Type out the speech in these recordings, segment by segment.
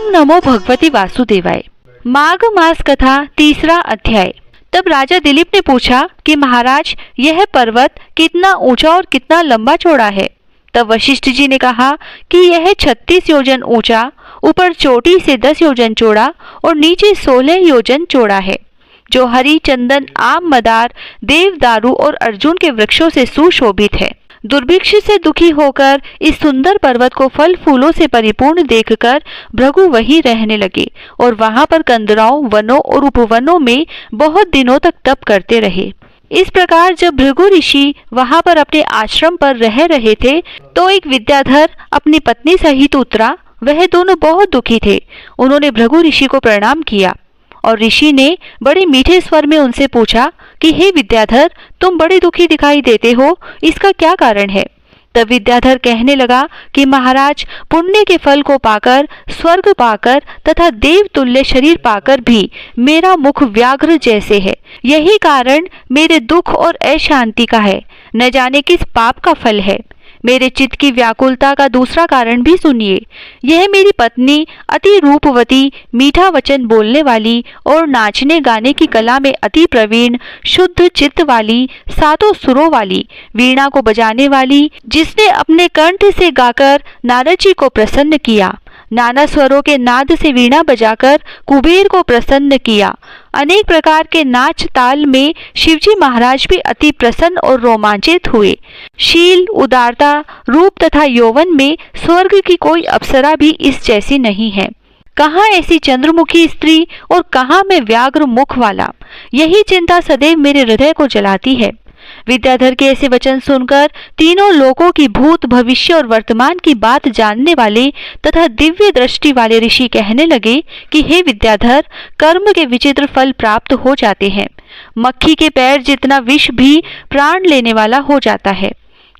ओम नमो भगवती वासुदेवाय। माघ मास कथा तीसरा अध्याय। तब राजा दिलीप ने पूछा कि महाराज, यह पर्वत कितना ऊंचा और कितना लंबा चौड़ा है। तब वशिष्ठ जी ने कहा कि यह 36 योजन ऊंचा, ऊपर चोटी से 10 योजन चौड़ा और नीचे 16 योजन चौड़ा है, जो हरी, चंदन, आम, मदार, देवदारू और अर्जुन के वृक्षों से सुशोभित है। दुर्भिक्ष से दुखी होकर इस सुंदर पर्वत को फल फूलों से परिपूर्ण देखकर भृगु वहीं रहने लगे और वहां पर कंदराओं, वनों और उपवनों में बहुत दिनों तक तप करते रहे। इस प्रकार जब भृगु ऋषि वहां पर अपने आश्रम पर रह रहे थे तो एक विद्याधर अपनी पत्नी सहित उतरा। वह दोनों बहुत दुखी थे। उन्होंने भृगु ऋषि को प्रणाम किया और ऋषि ने बड़े मीठे स्वर में उनसे पूछा कि हे विद्याधर, तुम बड़े दुखी दिखाई देते हो, इसका क्या कारण है? तब विद्याधर कहने लगा कि महाराज, पुण्य के फल को पाकर, स्वर्ग पाकर तथा देव तुल्य शरीर पाकर भी मेरा मुख व्याघ्र जैसे है। यही कारण मेरे दुख और अशांति का है। न जाने किस पाप का फल है। मेरे चित्त की व्याकुलता का दूसरा कारण भी सुनिए। यह मेरी पत्नी अति रूपवती, मीठा वचन बोलने वाली और नाचने गाने की कला में अति प्रवीण, शुद्ध चित्त वाली, सातों सुरों वाली, वीणा को बजाने वाली, जिसने अपने कंठ से गाकर नारद जी को प्रसन्न किया, नाना स्वरों के नाद से वीणा बजाकर कुबेर को प्रसन्न किया, अनेक प्रकार के नाच ताल में शिवजी महाराज भी अति प्रसन्न और रोमांचित हुए। शील, उदारता, रूप तथा यौवन में स्वर्ग की कोई अप्सरा भी इस जैसी नहीं है। कहाँ ऐसी चंद्रमुखी स्त्री और कहाँ मैं व्याघ्र मुख वाला, यही चिंता सदैव मेरे हृदय को जलाती है। विद्याधर के ऐसे वचन सुनकर तीनों लोकों की भूत, भविष्य और वर्तमान की बात जानने वाले तथा दिव्य दृष्टि वाले ऋषि कहने लगे कि हे विद्याधर, कर्म के विचित्र फल प्राप्त हो जाते हैं। मक्खी के पैर जितना विष भी प्राण लेने वाला हो जाता है।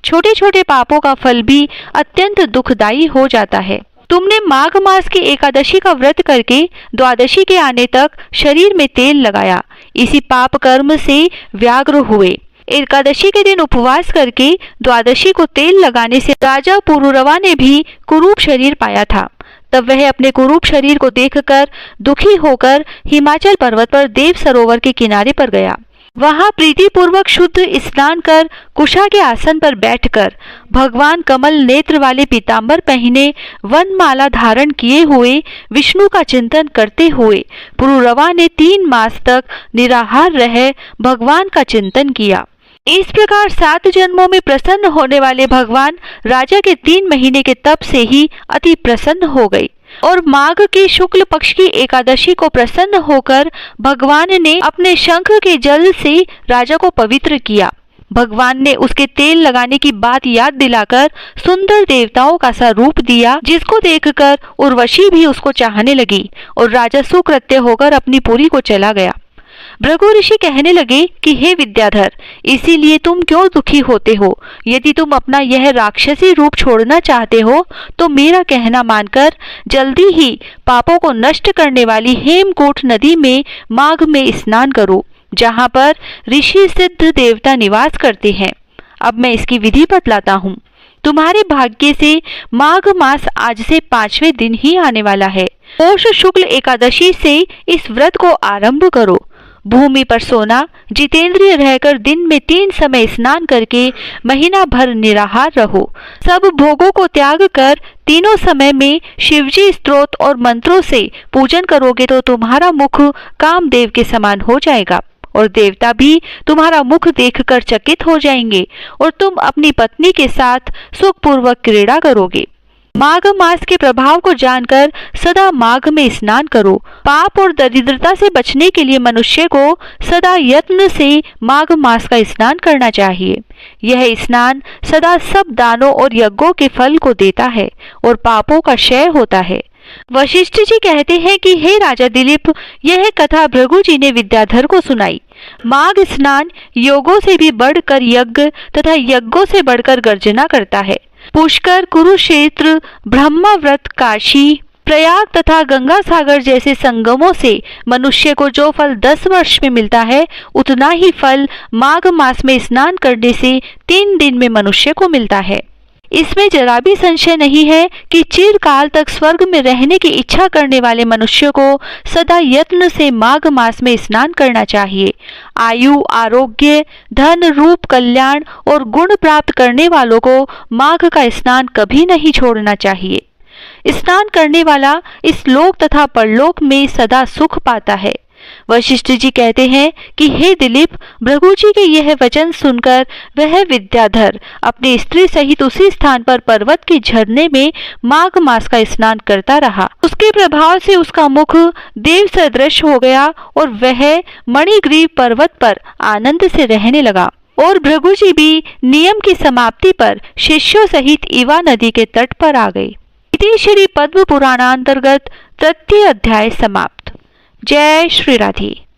छोटे छोटे पापों का फल भी अत्यंत दुखदायी हो जाता है। तुमने माघ मास की एकादशी का व्रत करके द्वादशी के आने तक शरीर में तेल लगाया, इसी पाप कर्म से व्याघ्र हुए। एकादशी के दिन उपवास करके द्वादशी को तेल लगाने से राजा पुरुरवा ने भी कुरूप शरीर पाया था। तब वह अपने कुरूप शरीर को देखकर दुखी होकर हिमाचल पर्वत पर देव सरोवर के किनारे पर गया। वहां प्रीतिपूर्वक शुद्ध स्नान कर कुशा के आसन पर बैठकर भगवान कमल नेत्र वाले पीतांबर पहने, वनमाला धारण किए हुए विष्णु का चिंतन करते हुए पुरुरवा ने 3 मास तक निराहार रह भगवान का चिंतन किया। इस प्रकार 7 जन्मों में प्रसन्न होने वाले भगवान राजा के 3 महीने के तप से ही अति प्रसन्न हो गए और माघ के शुक्ल पक्ष की एकादशी को प्रसन्न होकर भगवान ने अपने शंख के जल से राजा को पवित्र किया। भगवान ने उसके तेल लगाने की बात याद दिलाकर सुंदर देवताओं का सा रूप दिया, जिसको देखकर उर्वशी भी उसको चाहने लगी और राजा सुकृत्य होकर अपनी पुरी को चला गया। भृगु ऋषि कहने लगे कि हे विद्याधर, इसीलिए तुम क्यों दुखी होते हो? यदि तुम अपना यह राक्षसी रूप छोड़ना चाहते हो तो मेरा कहना मानकर जल्दी ही पापों को नष्ट करने वाली हेमकूट नदी में माघ में स्नान करो, जहाँ पर ऋषि सिद्ध देवता निवास करते हैं। अब मैं इसकी विधि बतलाता हूँ। तुम्हारे भाग्य से माघ मास आज से 5वें दिन ही आने वाला है। पौष शुक्ल एकादशी से इस व्रत को आरंभ करो। भूमि पर सोना, जितेंद्रिय रहकर दिन में 3 समय स्नान करके महीना भर निराहार रहो। सब भोगों को त्याग कर तीनों समय में शिवजी स्तोत्र और मंत्रों से पूजन करोगे तो तुम्हारा मुख कामदेव के समान हो जाएगा और देवता भी तुम्हारा मुख देखकर चकित हो जाएंगे और तुम अपनी पत्नी के साथ सुखपूर्वक क्रीड़ा करोगे। माघ मास के प्रभाव को जानकर सदा माघ में स्नान करो। पाप और दरिद्रता से बचने के लिए मनुष्य को सदा यत्न से माघ मास का स्नान करना चाहिए। यह स्नान सदा सब दानों और यज्ञों के फल को देता है और पापों का क्षय होता है। वशिष्ठ जी कहते हैं कि हे राजा दिलीप, यह कथा भृगु जी ने विद्याधर को सुनाई। माघ स्नान योगों से भी बढ़कर यज्ञ तथा यज्ञों से बढ़कर गर्जना करता है। पुष्कर, कुरुक्षेत्र, ब्रह्मव्रत, काशी, प्रयाग तथा गंगा सागर जैसे संगमों से मनुष्य को जो फल 10 वर्ष में मिलता है, उतना ही फल माघ मास में स्नान करने से 3 दिन में मनुष्य को मिलता है। इसमें जरा भी संशय नहीं है कि चिरकाल तक स्वर्ग में रहने की इच्छा करने वाले मनुष्य को सदा यत्न से माघ मास में स्नान करना चाहिए। आयु, आरोग्य, धन, रूप, कल्याण और गुण प्राप्त करने वालों को माघ का स्नान कभी नहीं छोड़ना चाहिए। स्नान करने वाला इस लोक तथा परलोक में सदा सुख पाता है। वशिष्ठ जी कहते हैं कि हे दिलीप, भृगु जी के यह वचन सुनकर वह विद्याधर अपनी स्त्री सहित उसी स्थान पर पर्वत के झरने में माघ मास का स्नान करता रहा। उसके प्रभाव से उसका मुख देव सदृश हो गया और वह मणिग्रीव पर्वत पर आनंद से रहने लगा। और भृगु जी भी नियम की समाप्ति पर शिष्यों सहित इवा नदी के तट पर आ गए। इति श्री पद्म पुराणांतर्गत तृतीय अध्याय समाप्त। जय श्री राधे।